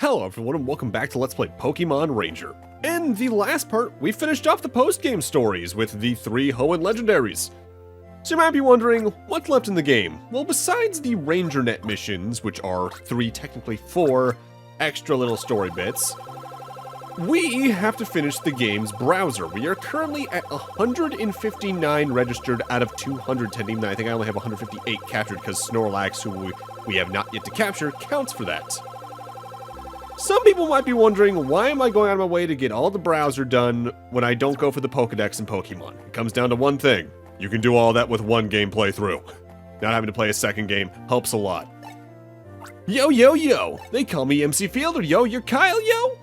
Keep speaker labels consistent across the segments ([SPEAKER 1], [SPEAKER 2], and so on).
[SPEAKER 1] Hello everyone and welcome back to Let's Play Pokemon Ranger. In the last part, we finished off the post-game stories with the 3 Hoenn legendaries. So you might be wondering, what's left in the game? Well, besides the RangerNet missions, which are 3, technically 4, extra little story bits, we have to finish the game's browser. We are currently at 159 registered out of 210. I think I only have 158 captured because Snorlax, who we have not yet to capture, counts for that. Some people might be wondering, why am I going out of my way to get all the browser done when I don't go for the Pokedex in Pokemon? It comes down to one thing. You can do all that with one game playthrough. Not having to play a second game helps a lot. Yo, yo, yo! They call me MC Fielder, yo! You're Kyle, yo!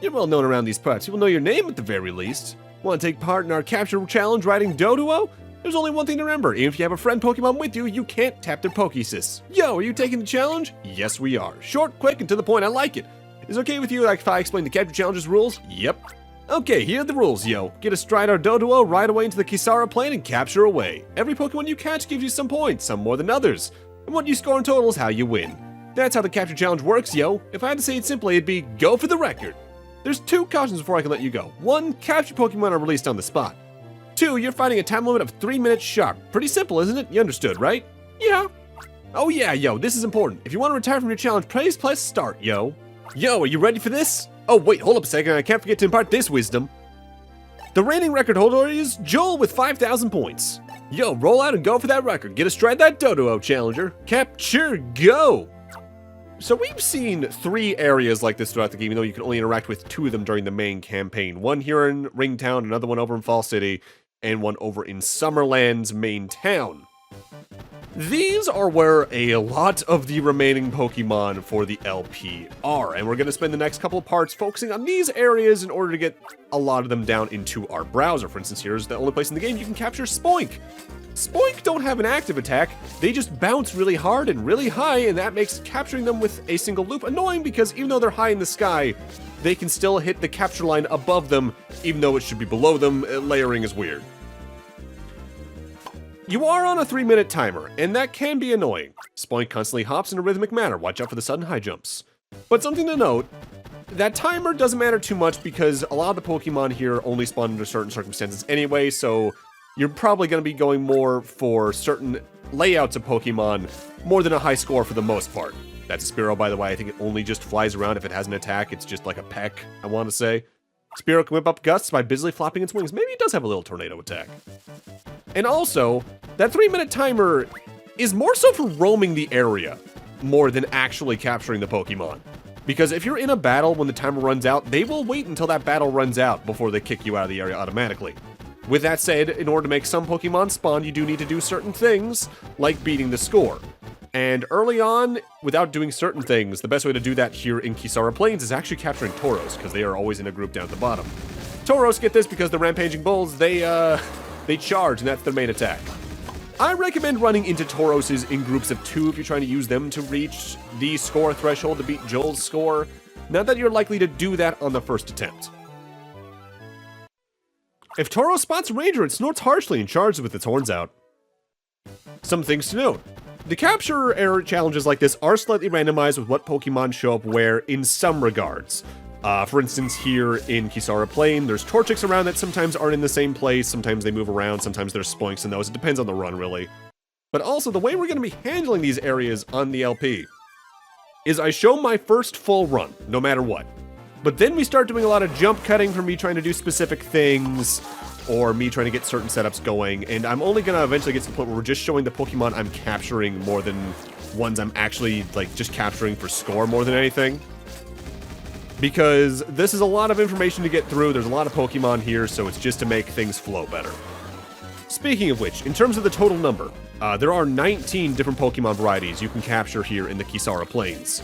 [SPEAKER 1] You're well known around these parts. People know your name at the very least. Want to take part in our capture challenge riding Doduo? There's only one thing to remember. Even if you have a friend Pokemon with you, you can't tap their Pokesys. Yo, are you taking the challenge? Yes, we are. Short, quick, and to the point. I like it. Is it okay with you if I explain the capture challenge's rules? Yep. Okay, here are the rules, yo. Get astride our Doduo, ride away into the Kisara Plain, and capture away. Every Pokemon you catch gives you some points, some more than others. And what you score in total is how you win. That's how the capture challenge works, yo. If I had to say it simply, it'd be go for the record. There's 2 cautions before I can let you go. 1, capture Pokemon are released on the spot. 2, you're fighting a time limit of 3 minutes sharp. Pretty simple, isn't it? You understood, right? Yeah. Oh yeah, yo, this is important. If you want to retire from your challenge, please press start, yo. Yo, are you ready for this? Oh wait, hold up a second, I can't forget to impart this wisdom. The reigning record holder is Joel with 5,000 points. Yo, roll out and go for that record. Get astride that Doduo, challenger. Capture, go! So we've seen 3 areas like this throughout the game, even though you can only interact with 2 of them during the main campaign. One here in Ringtown, another one over in Fall City, and one over in Summerland's main town. These are where a lot of the remaining Pokemon for the LP are, and we're going to spend the next couple of parts focusing on these areas in order to get a lot of them down into our browser. For instance, here's the only place in the game you can capture Spoink. Spoink don't have an active attack, they just bounce really hard and really high, and that makes capturing them with a single loop annoying because even though they're high in the sky, they can still hit the capture line above them, even though it should be below them. Layering is weird. You are on a 3-minute timer, and that can be annoying. Spoink constantly hops in a rhythmic manner, watch out for the sudden high jumps. But something to note, that timer doesn't matter too much because a lot of the Pokemon here only spawn under certain circumstances anyway, so you're probably going to be going more for certain layouts of Pokemon more than a high score for the most part. That's a Spearow, by the way. I think it only just flies around if it has an attack. It's just like a peck, I want to say. Spearow can whip up gusts by busily flopping its wings. Maybe it does have a little tornado attack. And also, that 3-minute timer is more so for roaming the area more than actually capturing the Pokemon. Because if you're in a battle when the timer runs out, they will wait until that battle runs out before they kick you out of the area automatically. With that said, in order to make some Pokemon spawn, you do need to do certain things, like beating the score. And early on, without doing certain things, the best way to do that here in Kisara Plains is actually capturing Tauros, because they are always in a group down at the bottom. Tauros get this because the rampaging bulls, they charge, and that's their main attack. I recommend running into Tauroses in groups of 2 if you're trying to use them to reach the score threshold to beat Joel's score. Not that you're likely to do that on the first attempt. If Tauros spots a Ranger, it snorts harshly and charges with its horns out. Some things to note. The capture error challenges like this are slightly randomized with what Pokemon show up where in some regards. For instance, here in Kisara Plain, there's Torchics around that sometimes aren't in the same place, sometimes they move around, sometimes there's Spoinks in those. It depends on the run, really. But also, the way we're going to be handling these areas on the LP is I show my first full run, no matter what. But then we start doing a lot of jump cutting for me trying to do specific things, or me trying to get certain setups going, and I'm only going to eventually get to the point where we're just showing the Pokemon I'm capturing more than ones I'm actually, like, just capturing for score more than anything. Because this is a lot of information to get through, there's a lot of Pokemon here, so it's just to make things flow better. Speaking of which, in terms of the total number, there are 19 different Pokemon varieties you can capture here in the Kisara Plains.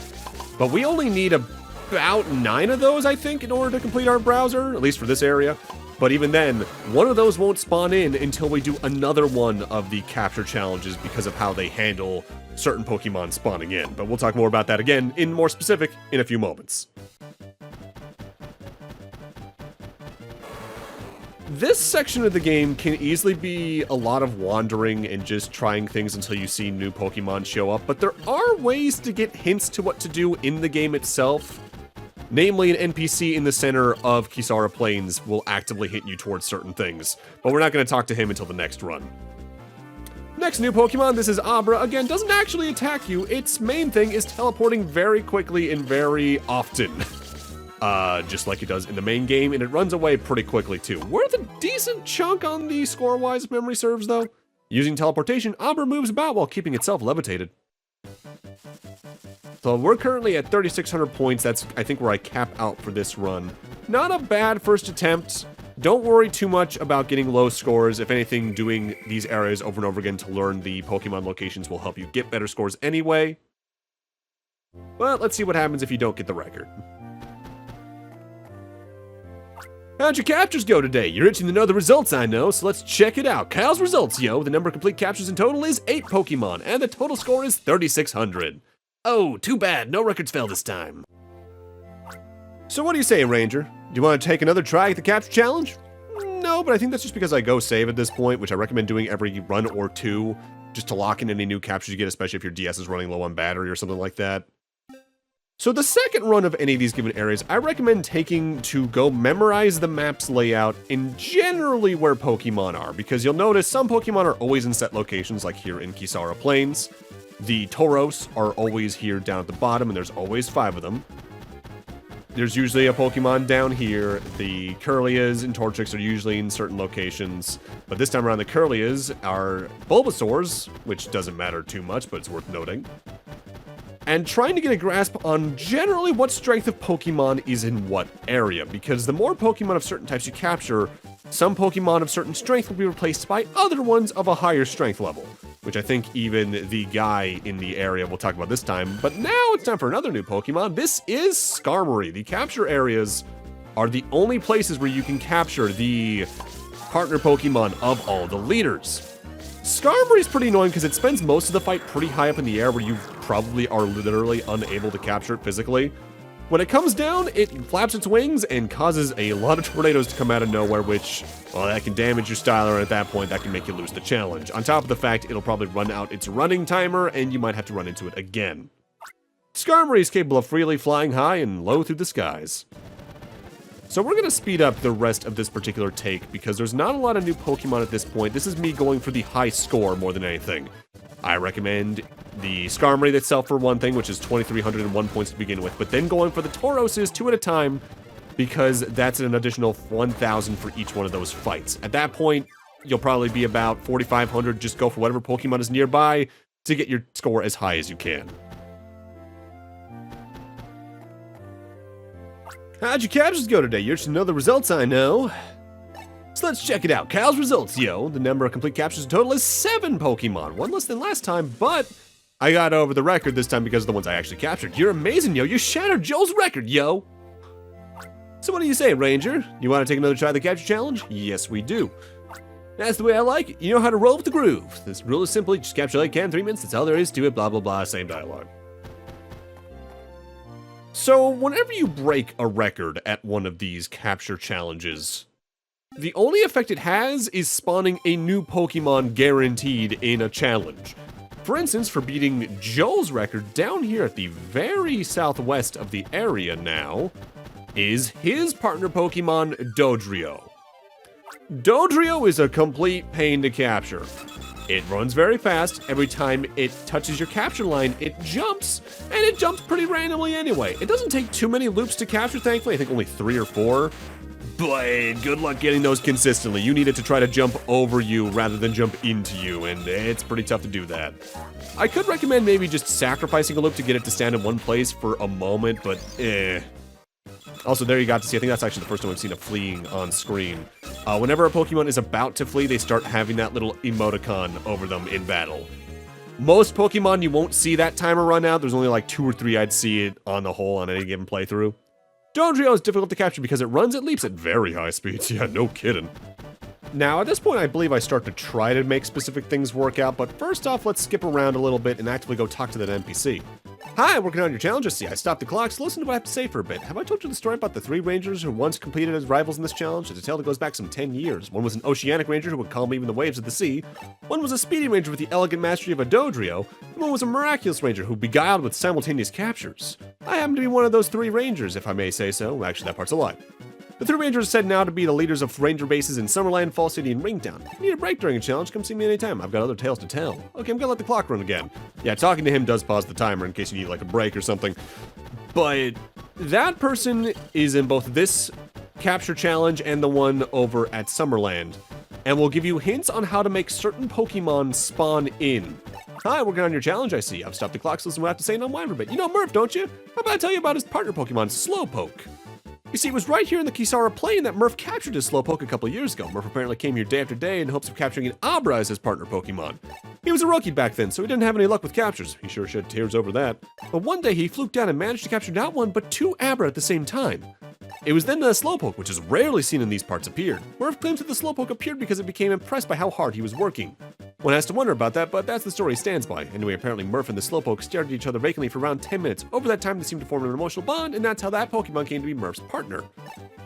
[SPEAKER 1] But we only need about 9 of those, I think, in order to complete our browser, at least for this area. But even then, one of those won't spawn in until we do another one of the capture challenges because of how they handle certain Pokemon spawning in. But we'll talk more about that again, in more specific, in a few moments. This section of the game can easily be a lot of wandering and just trying things until you see new Pokemon show up, but there are ways to get hints to what to do in the game itself. Namely, an NPC in the center of Kisara Plains will actively hit you towards certain things, but we're not going to talk to him until the next run. Next new Pokemon, this is Abra. Again, doesn't actually attack you. Its main thing is teleporting very quickly and very often. Just like it does in the main game, and it runs away pretty quickly too. Worth a decent chunk on the score-wise, if memory serves, though. Using teleportation, Abra moves about while keeping itself levitated. So we're currently at 3,600 points. That's, I think, where I cap out for this run. Not a bad first attempt. Don't worry too much about getting low scores. If anything, doing these areas over and over again to learn the Pokemon locations will help you get better scores anyway. But let's see what happens if you don't get the record. How'd your captures go today? You're itching to know the results, I know, so let's check it out. Kyle's results, yo. The number of complete captures in total is 8 Pokemon, and the total score is 3,600. Oh, too bad. No records fell this time. So what do you say, Ranger? Do you want to take another try at the capture challenge? No, but I think that's just because I go save at this point, which I recommend doing every run or two, just to lock in any new captures you get, especially if your DS is running low on battery or something like that. So the second run of any of these given areas, I recommend taking to go memorize the map's layout and generally where Pokemon are, because you'll notice some Pokemon are always in set locations, like here in Kisara Plains. The Tauros are always here down at the bottom, and there's always 5 of them. There's usually a Pokemon down here. The Kirlias and Torchics are usually in certain locations, but this time around the Kirlias are Bulbasaurs, which doesn't matter too much, but it's worth noting. And trying to get a grasp on generally what strength of Pokemon is in what area, because the more Pokemon of certain types you capture, some Pokemon of certain strength will be replaced by other ones of a higher strength level, which I think even the guy in the area will talk about this time. But now it's time for another new Pokemon. This is Skarmory. The capture areas are the only places where you can capture the partner Pokemon of all the leaders. Skarmory is pretty annoying because it spends most of the fight pretty high up in the air where you probably are literally unable to capture it physically. When it comes down, it flaps its wings and causes a lot of tornadoes to come out of nowhere, which, well, that can damage your styler, and at that point, that can make you lose the challenge. On top of the fact, it'll probably run out its running timer, and you might have to run into it again. Skarmory is capable of freely flying high and low through the skies. So we're going to speed up the rest of this particular take, because there's not a lot of new Pokemon at this point. This is me going for the high score more than anything. I recommend the Skarmory itself for one thing, which is 2,301 points to begin with, but then going for the Tauroses 2 at a time, because that's an additional 1,000 for each one of those fights. At that point, you'll probably be about 4,500. Just go for whatever Pokemon is nearby to get your score as high as you can. How'd your captures go today? You're to know the results, I know. So let's check it out. Kyle's results, yo. The number of complete captures in total is 7 Pokemon. One less than last time, but I got over the record this time because of the ones I actually captured. You're amazing, yo. You shattered Joel's record, yo. So what do you say, Ranger? You want to take another try at the capture challenge? Yes, we do. That's the way I like it. You know how to roll with the groove. This rule is simply just capture like you can in 3 minutes. That's all there is to it, blah, blah, blah. Same dialogue. So whenever you break a record at one of these capture challenges, the only effect it has is spawning a new Pokemon guaranteed in a challenge. For instance, for beating Joel's record down here at the very southwest of the area now, is his partner Pokemon, Dodrio. Dodrio is a complete pain to capture. It runs very fast. Every time it touches your capture line, it jumps, and it jumps pretty randomly anyway. It doesn't take too many loops to capture, thankfully. I think only 3 or 4. But good luck getting those consistently. You need it to try to jump over you rather than jump into you, and it's pretty tough to do that. I could recommend maybe just sacrificing a loop to get it to stand in one place for a moment, but Also, there you got to see, I think that's actually the first time I've seen a fleeing on screen. Whenever a Pokemon is about to flee, they start having that little emoticon over them in battle. Most Pokemon, you won't see that timer run out. There's only like 2 or 3 I'd see it on the whole on any given playthrough. Dodrio is difficult to capture because it runs at leaps at very high speeds. Yeah, no kidding. Now, at this point, I believe I start to try to make specific things work out, but first off, let's skip around a little bit and actively go talk to that NPC. Hi, working on your challenge. See, I stopped the clock, so listen to what I have to say for a bit. Have I told you the story about the 3 rangers who once competed as rivals in this challenge? It's a tale that goes back some 10 years. One was an oceanic ranger who would calm even the waves of the sea. One was a speedy ranger with the elegant mastery of a dodrio. And one was a miraculous ranger who beguiled with simultaneous captures. I happen to be one of those 3 rangers, if I may say so. Actually, that part's a lie. The 3 rangers are said now to be the leaders of ranger bases in Summerland, Fall City, and Ringtown. If you need a break during a challenge, come see me anytime. I've got other tales to tell. Okay, I'm gonna let the clock run again. Yeah, talking to him does pause the timer in case you need like a break or something. But that person is in both this capture challenge and the one over at Summerland, and will give you hints on how to make certain Pokemon spawn in. Hi, working on your challenge, I see. I've stopped the clock, so listen to what I have to say and unwind for a bit. You know Murph, don't you? How about I tell you about his partner Pokemon, Slowpoke? You see, it was right here in the Kisara Plain that Murph captured his Slowpoke a couple of years ago. Murph apparently came here day after day in hopes of capturing an Abra as his partner Pokemon. He was a rookie back then, so he didn't have any luck with captures. He sure shed tears over that. But one day he fluked down and managed to capture not 1, but 2 Abra at the same time. It was then the Slowpoke, which is rarely seen in these parts, appeared. Murph claims that the Slowpoke appeared because it became impressed by how hard he was working. One has to wonder about that, but that's the story he stands by. Anyway, apparently Murph and the Slowpoke stared at each other vacantly for around 10 minutes. Over that time, they seemed to form an emotional bond, and that's how that Pokemon came to be Murph's partner.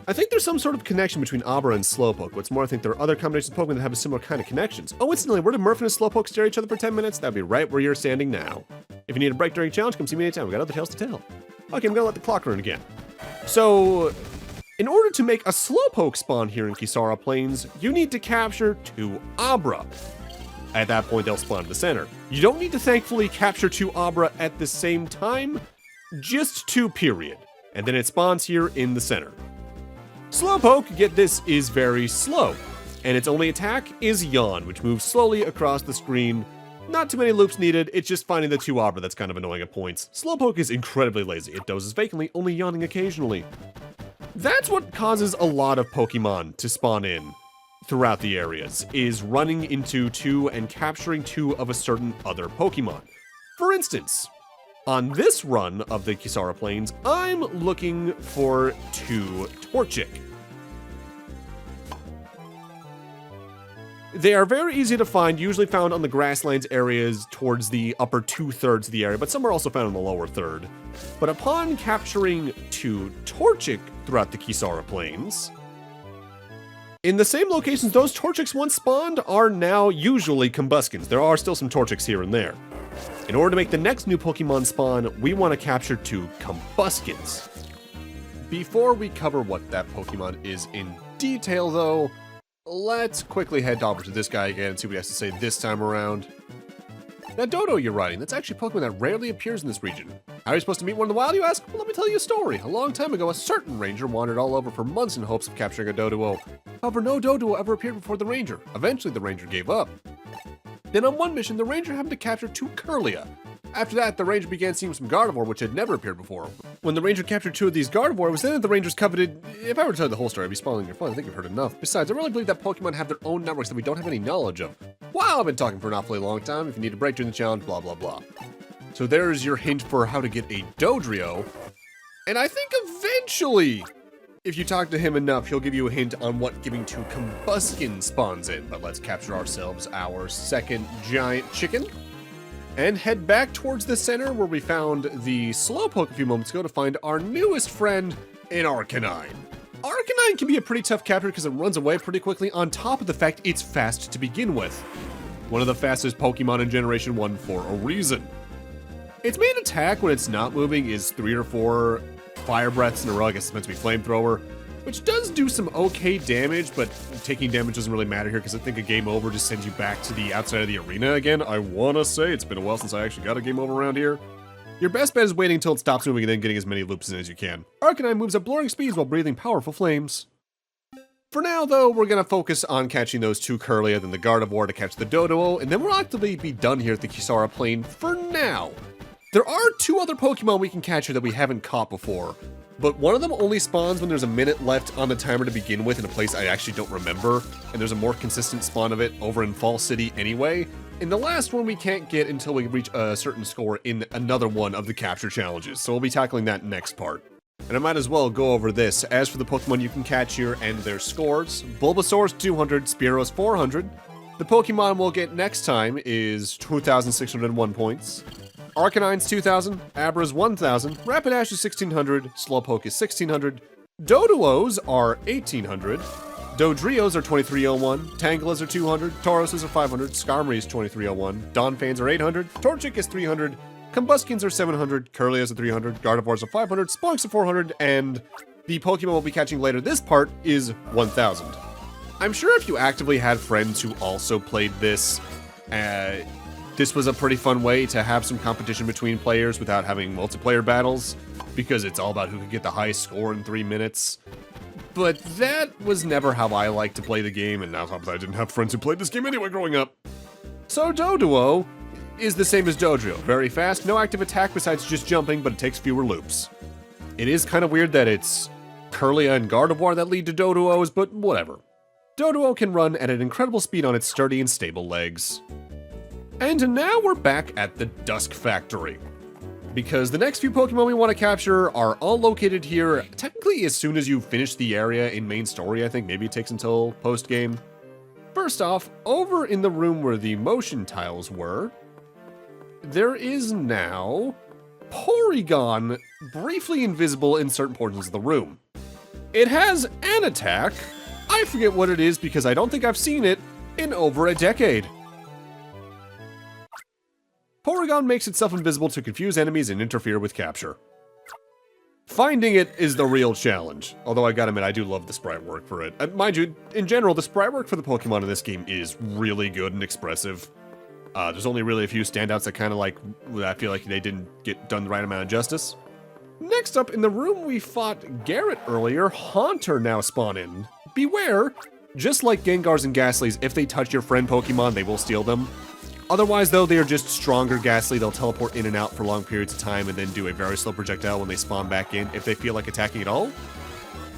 [SPEAKER 1] I think there's some sort of connection between Abra and Slowpoke. What's more, I think there are other combinations of Pokemon that have a similar kind of connections. Oh, incidentally, where did Murph and his Slowpoke stare at each other for 10 minutes? That'd be right where you're standing now. If you need a break during a challenge, come see me anytime. We got other tales to tell. Okay, I'm gonna let the clock run again. So, in order to make a Slowpoke spawn here in Kisara Plains, you need to capture 2 Abra. At that point, they'll spawn in the center. You don't need to thankfully capture 2 Abra at the same time, just 2 period. And then it spawns here in the center. Slowpoke, get this, is very slow. And its only attack is Yawn, which moves slowly across the screen. Not too many loops needed, it's just finding the 2 Abra that's kind of annoying at points. Slowpoke is incredibly lazy. It dozes vacantly, only yawning occasionally. That's what causes a lot of Pokemon to spawn in throughout the areas, is running into 2 and capturing 2 of a certain other Pokemon. For instance, on this run of the Kisara Plains, I'm looking for 2 Torchic. They are very easy to find, usually found on the grasslands areas towards the upper 2/3 of the area, but some are also found in the lower third. But upon capturing 2 Torchic throughout the Kisara Plains, in the same locations those Torchics once spawned are now usually Combuskins. There are still some Torchics here and there. In order to make the next new Pokemon spawn, we want to capture 2 Combuskins. Before we cover what that Pokemon is in detail though, let's quickly head over to this guy again and see what he has to say this time around. That Dodo you're riding, that's actually a Pokemon that rarely appears in this region. How are you supposed to meet one in the wild, you ask? Well, let me tell you a story. A long time ago, a certain ranger wandered all over for months in hopes of capturing a Doduo. However, no Doduo ever appeared before the ranger. Eventually, the ranger gave up. Then on one mission, the ranger happened to capture 2 Curlia. After that, the ranger began seeing some Gardevoir, which had never appeared before. When the ranger captured 2 of these Gardevoir, it was then that the rangers coveted... If I were to tell you the whole story, I'd be spoiling your fun. I think you've heard enough. Besides, I really believe that Pokemon have their own networks that we don't have any knowledge of. Wow, I've been talking for an awfully long time. If you need a break during the challenge, blah, blah, blah. So there's your hint for how to get a Dodrio. And I think eventually, if you talk to him enough, he'll give you a hint on what giving 2 Combuskin spawns in. But let's capture ourselves our second giant chicken and head back towards the center where we found the Slowpoke a few moments ago to find our newest friend in Arcanine. Arcanine can be a pretty tough capture because it runs away pretty quickly on top of the fact it's fast to begin with. One of the fastest Pokemon in Generation 1 for a reason. Its main attack when it's not moving is 3 or 4 Fire Breaths in a row. I guess it's meant to be Flamethrower, which does do some okay damage, but taking damage doesn't really matter here because I think a game over just sends you back to the outside of the arena again. I want to say it's been a while since I actually got a game over around here. Your best bet is waiting until it stops moving and then getting as many loops in as you can. Arcanine moves at blurring speeds while breathing powerful flames. For now, though, we're going to focus on catching those 2 Curlia, then the Gardevoir to catch the Doduo, and then we'll actively be done here at the Kisara Plain for now. There are 2 other Pokemon we can catch here that we haven't caught before, but one of them only spawns when there's a minute left on the timer to begin with in a place I actually don't remember, and there's a more consistent spawn of it over in Fall City anyway. And the last one we can't get until we reach a certain score in another one of the capture challenges, so we'll be tackling that next part. And I might as well go over this. As for the Pokemon you can catch here and their scores, Bulbasaur's 200, Spearo's 400. The Pokemon we'll get next time is 2,601 points. Arcanine's 2,000, Abra's 1,000, Rapidash is 1,600, Slowpoke is 1,600, Doduos are 1,800, Dodrios are 2,301, Tangelas are 200, Tauroses are 500, Skarmory is 2,301, Donphans are 800, Torchic is 300, Combuskins are 700, Curlias are 300, Gardevoirs are 500, Splunks are 400, and the Pokemon we'll be catching later this part is 1,000. I'm sure if you actively had friends who also played this, this was a pretty fun way to have some competition between players without having multiplayer battles, because it's all about who could get the highest score in 3 minutes. But that was never how I liked to play the game, and now I didn't have friends who played this game anyway growing up. So Doduo is the same as Dodrio. Very fast, no active attack besides just jumping, but it takes fewer loops. It is kind of weird that it's Curlia and Gardevoir that lead to Doduos, but whatever. Doduo can run at an incredible speed on its sturdy and stable legs. And now we're back at the Dusk Factory, because the next few Pokemon we want to capture are all located here, technically as soon as you finish the area in main story. I think maybe it takes until post-game. First off, over in the room where the motion tiles were, there is now Porygon, briefly invisible in certain portions of the room. It has an attack. I forget what it is because I don't think I've seen it in over a decade. Porygon makes itself invisible to confuse enemies and interfere with capture. Finding it is the real challenge, although I gotta admit, I do love the sprite work for it. Mind you, in general, the sprite work for the Pokemon in this game is really good and expressive. There's only really a few standouts that kind of like, I feel like they didn't get done the right amount of justice. Next up, in the room we fought Garrett earlier, Haunter now spawn in. Beware, just like Gengars and Ghastlies, if they touch your friend Pokemon, they will steal them. Otherwise, though, they are just stronger Ghastly. They'll teleport in and out for long periods of time and then do a very slow projectile when they spawn back in, if they feel like attacking at all.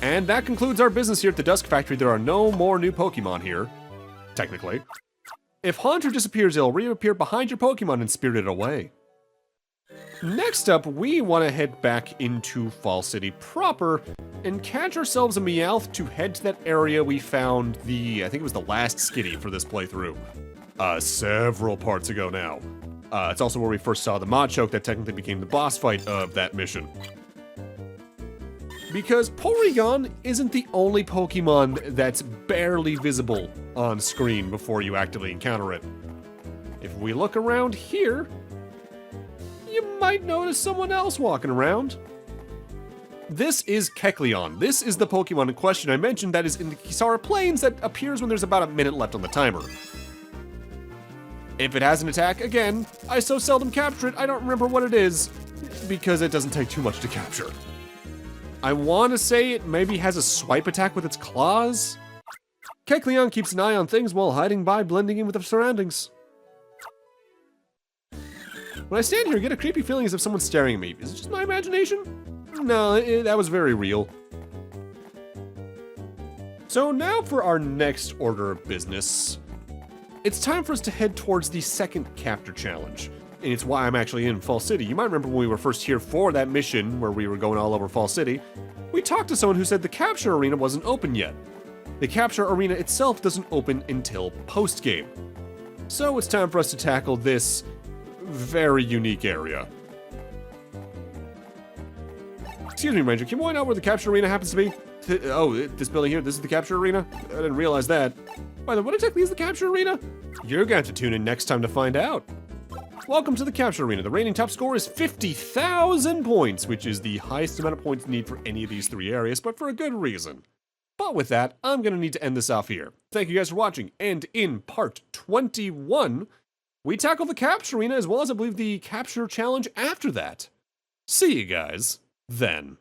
[SPEAKER 1] And that concludes our business here at the Dusk Factory. There are no more new Pokemon here, technically. If Haunter disappears, it'll reappear behind your Pokemon and spirit it away. Next up, we want to head back into Fall City proper and catch ourselves a Meowth to head to that area we found I think it was the last Skitty for this playthrough. Several parts ago now. It's also where we first saw the Machoke that technically became the boss fight of that mission. Because Porygon isn't the only Pokemon that's barely visible on screen before you actively encounter it. If we look around here, you might notice someone else walking around. This is Kecleon. This is the Pokemon in question I mentioned that is in the Kisara Plains that appears when there's about a minute left on the timer. If it has an attack, again, I so seldom capture it, I don't remember what it is, because it doesn't take too much to capture. I want to say it maybe has a swipe attack with its claws. Kecleon keeps an eye on things while hiding by, blending in with the surroundings. When I stand here, I get a creepy feeling as if someone's staring at me. Is it just my imagination? No, that was very real. So now for our next order of business. It's time for us to head towards the second capture challenge, and it's why I'm actually in Fall City. You might remember when we were first here for that mission where we were going all over Fall City, we talked to someone who said the capture arena wasn't open yet. The capture arena itself doesn't open until post-game. So it's time for us to tackle this very unique area. Excuse me, Ranger, can you point out where the capture arena happens to be? Oh, this building here, this is the capture arena? I didn't realize that. By the way, what exactly is the capture arena? You're going to have to tune in next time to find out. Welcome to the capture arena. The reigning top score is 50,000 points, which is the highest amount of points you need for any of these three areas, but for a good reason. But with that, I'm going to need to end this off here. Thank you guys for watching, and in part 21, we tackle the capture arena as well as I believe the capture challenge after that. See you guys then.